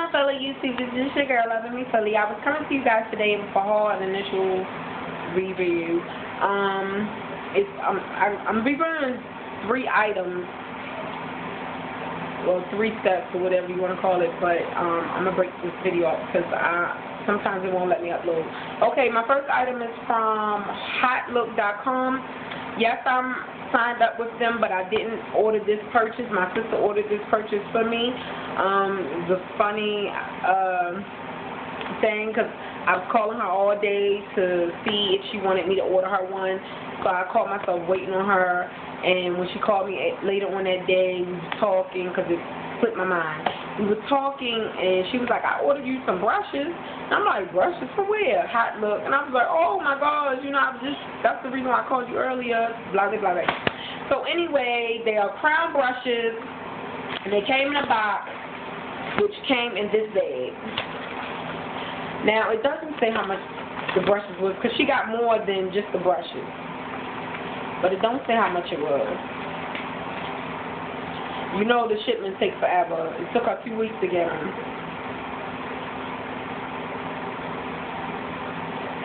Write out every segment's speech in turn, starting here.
on, fellow YouTube? This is your girl, Loving Me Philly. I was coming to you guys today for a haul and initial review. I'm reviewing 3 items, well, 3 steps or whatever you want to call it, but I'm gonna break this video up because sometimes it won't let me upload. Okay, my first item is from HauteLook.com. Yes, I'm signed up with them, but I didn't order this purchase. My sister ordered this purchase for me. The funny thing, because I was calling her all day to see if she wanted me to order her one. So I called myself waiting on her, and when she called me later on that day, we was talking because it slipped my mind. We were talking, and she was like, I ordered you some brushes. And I'm like, brushes for where? HauteLook. And I was like, oh my gosh, you know, that's the reason why I called you earlier, blah, blah, blah, blah. So anyway, they are crown brushes, and they came in a box, which came in this bag. Now, it doesn't say how much the brushes was, because she got more than just the brushes. But it don't say how much it was. You know the shipment takes forever. It took her 2 weeks to get them.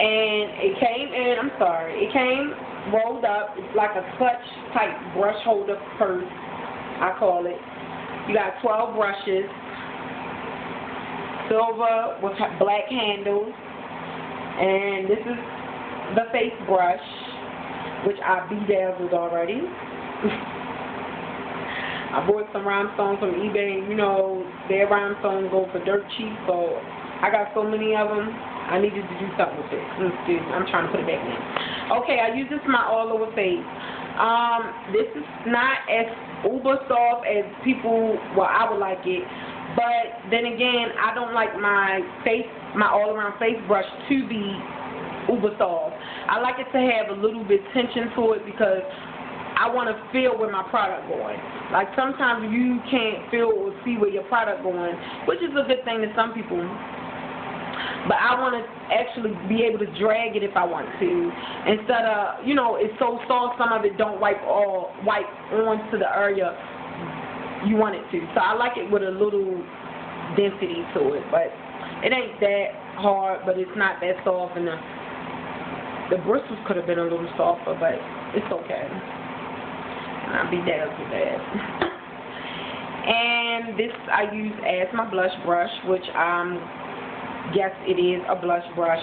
And it came in, it came rolled up. It's like a clutch type brush holder purse, I call it. You got 12 brushes, silver with black handles. And this is the face brush, which I bedazzled already. I bought some rhinestones from eBay, and you know, their rhinestones go for dirt cheap, so I got so many of them, I needed to do something with it. Excuse me, I'm trying to put it back in. Okay, I use this for my all-over face. This is not as uber soft as people, well, I would like it, but then again, I don't like my all-around face brush to be uber soft. I like it to have a little bit tension to it because I want to feel where my product going. Like sometimes you can't feel or see where your product going, which is a good thing to some people. But I want to actually be able to drag it if I want to, instead of, you know, it's so soft. Some of it don't wipe onto the area you want it to. So I like it with a little density to it, but it ain't that hard, but it's not that soft, and the bristles could have been a little softer, but it's okay. I'll be dazzled with that. And this I use as my blush brush, which yes, it is a blush brush.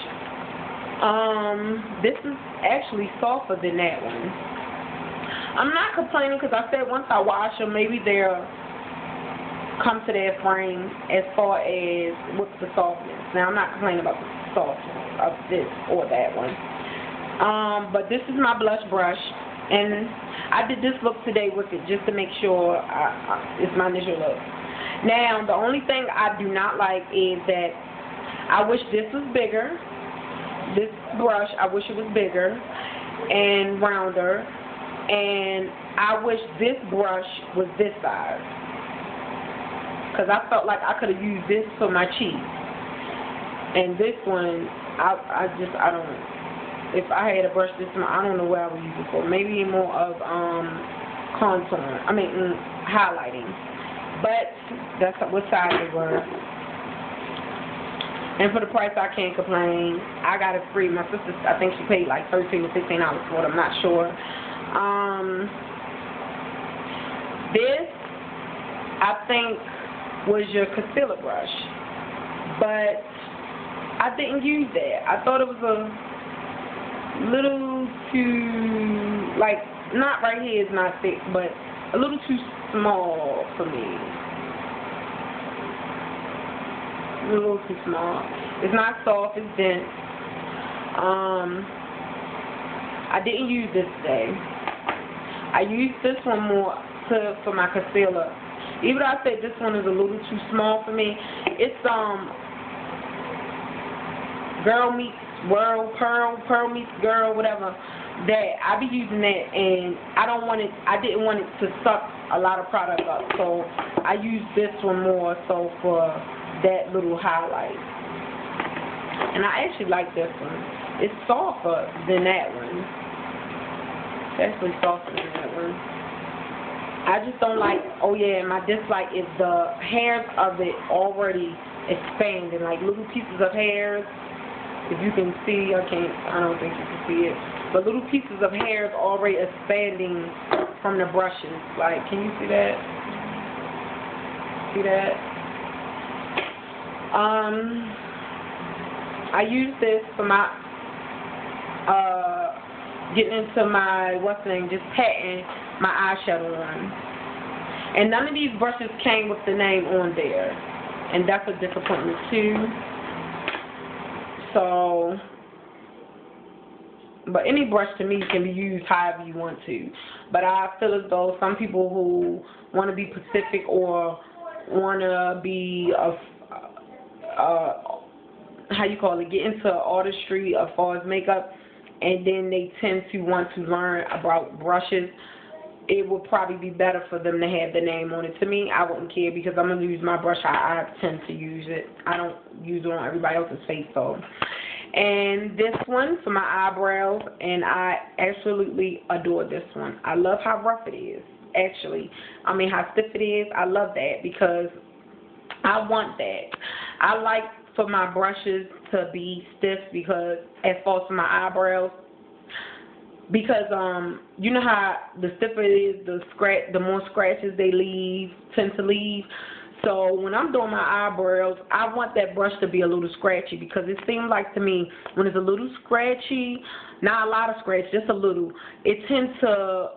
This is actually softer than that one. I'm not complaining because I said once I wash them, maybe they'll come to their frame as far as what's the softness. Now I'm not complaining about the softness of this or that one. But this is my blush brush, and I did this look today with it just to make sure it's my initial look. Now, the only thing I do not like is that I wish this was bigger. This brush, I wish it was bigger and rounder. And I wish this brush was this size, because I felt like I could have used this for my cheek. And this one, I don't. If I had a brush this one, I don't know what I would use it for. Maybe more of contouring. Highlighting. But that's what size it was. And for the price, I can't complain. I got it free. My sister, I think she paid like $13 to $15 for it. I'm not sure. This, I think, was your concealer brush, but I didn't use that. I thought it was a little too, like, not right here is not thick, but a little too small for me. A little too small. It's not soft, it's dense. I didn't use this today. I used this one more for my concealer. Even though I said this one is a little too small for me, it's Girl Meets World, Pearl Meets Girl, whatever. That I be using that, and I didn't want it to suck a lot of product up, so I used this one more so for that little highlight. And I actually like this one. It's softer than that one. It's actually softer than that one. I just don't like, oh yeah, my dislike is the hairs of it already expanding, like little pieces of hairs. If you can see, I don't think you can see it, but little pieces of hairs already expanding from the brushes. Like, can you see that? See that? I use this for my getting into my just patting my eyeshadow on. And none of these brushes came with the name on there, and that's a disappointment too. So, but any brush to me can be used however you want to. But I feel as though some people who want to be specific or want to be get into artistry as far as makeup, and then they tend to want to learn about brushes, it would probably be better for them to have the name on it. To me, I wouldn't care because I'm going to use my brush how I tend to use it. I don't use it on everybody else's face, though. And this one for my eyebrows, and I absolutely adore this one. I love how rough it is, actually. I mean, how stiff it is. I love that because I want that. I like for my brushes to be stiff because, as far as for my eyebrows, because you know how the stiffer it is, the more scratches they tend to leave. So when I'm doing my eyebrows, I want that brush to be a little scratchy because it seems like to me when it's a little scratchy, not a lot of scratch, just a little, it tends to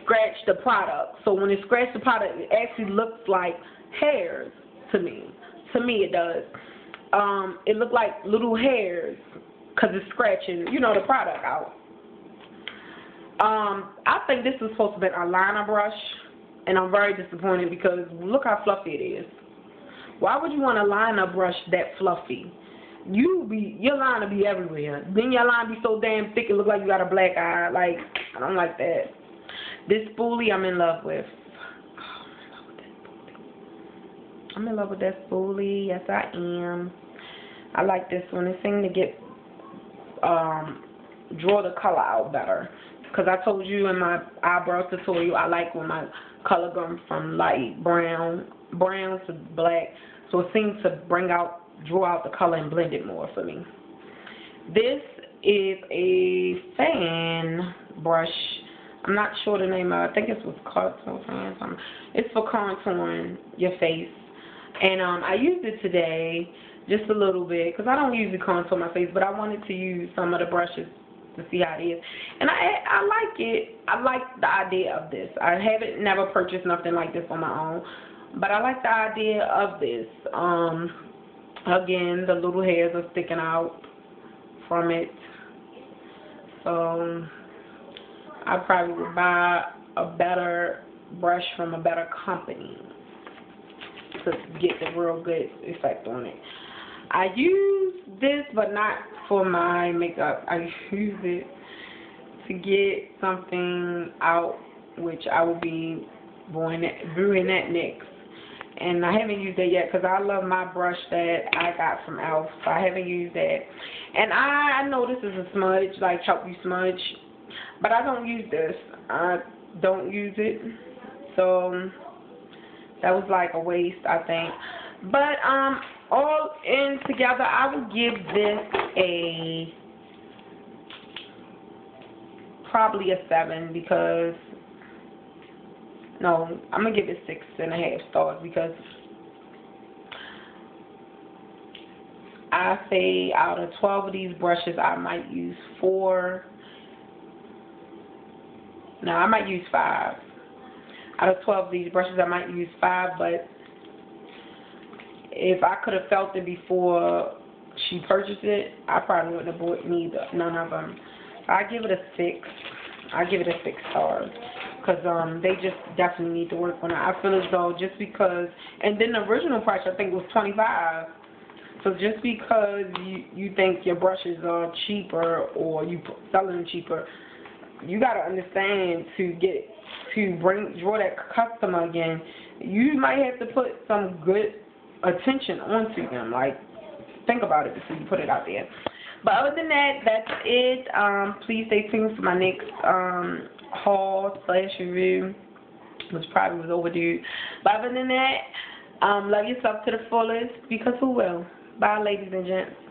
scratch the product. So when it scratches the product, it actually looks like hairs to me. To me it does. It looks like little hairs because it's scratching, the product out. I think this was supposed to be a liner brush, and I'm very disappointed because look how fluffy it is. Why would you want a liner brush that fluffy? Your line will be everywhere. Then your line be so damn thick it look like you got a black eye. Like, I don't like that. This spoolie I'm in love with. I'm in love with that spoolie. Yes, I am. I like this one. It seemed to get draw the color out better. Because I told you in my eyebrow tutorial, I like when my color goes from light brown to black. So it seems to draw out the color and blend it more for me. This is a fan brush. I'm not sure the name of it. I think it's with contour fan something. It's for contouring your face. And I used it today just a little bit because I don't usually contour my face, but I wanted to use some of the brushes to see how it is. And I like it. I like the idea of this. I haven't never purchased nothing like this on my own, but I like the idea of this. Again, the little hairs are sticking out from it. So I probably would buy a better brush from a better company to get the real good effect on it. I use this, but not for my makeup. I use it to get something out, which I will be doing that next. And I haven't used that yet because I love my brush that I got from e.l.f. So I haven't used that. And I know this is a smudge, like help you smudge, but I don't use this. I don't use it. So that was like a waste, I think. But all in together, I would give this probably a 7 because, no, I'm going to give it 6.5 stars because I say out of 12 of these brushes, I might use 4. No, I might use 5. Out of 12 of these brushes, I might use 5, but if I could have felt it before she purchased it, I probably wouldn't have bought none of them. I give it a 6. I give it a 6 stars because they just definitely need to work on it. I feel as though just because, and then the original price I think was $25. So just because you think your brushes are cheaper or you selling them cheaper, you gotta understand draw that customer again. You might have to put some good attention onto them. Like, think about it before you put it out there. But other than that, that's it. Please stay tuned for my next haul/review, which probably was overdue. But other than that, Love yourself to the fullest, because who will? Bye, ladies and gents.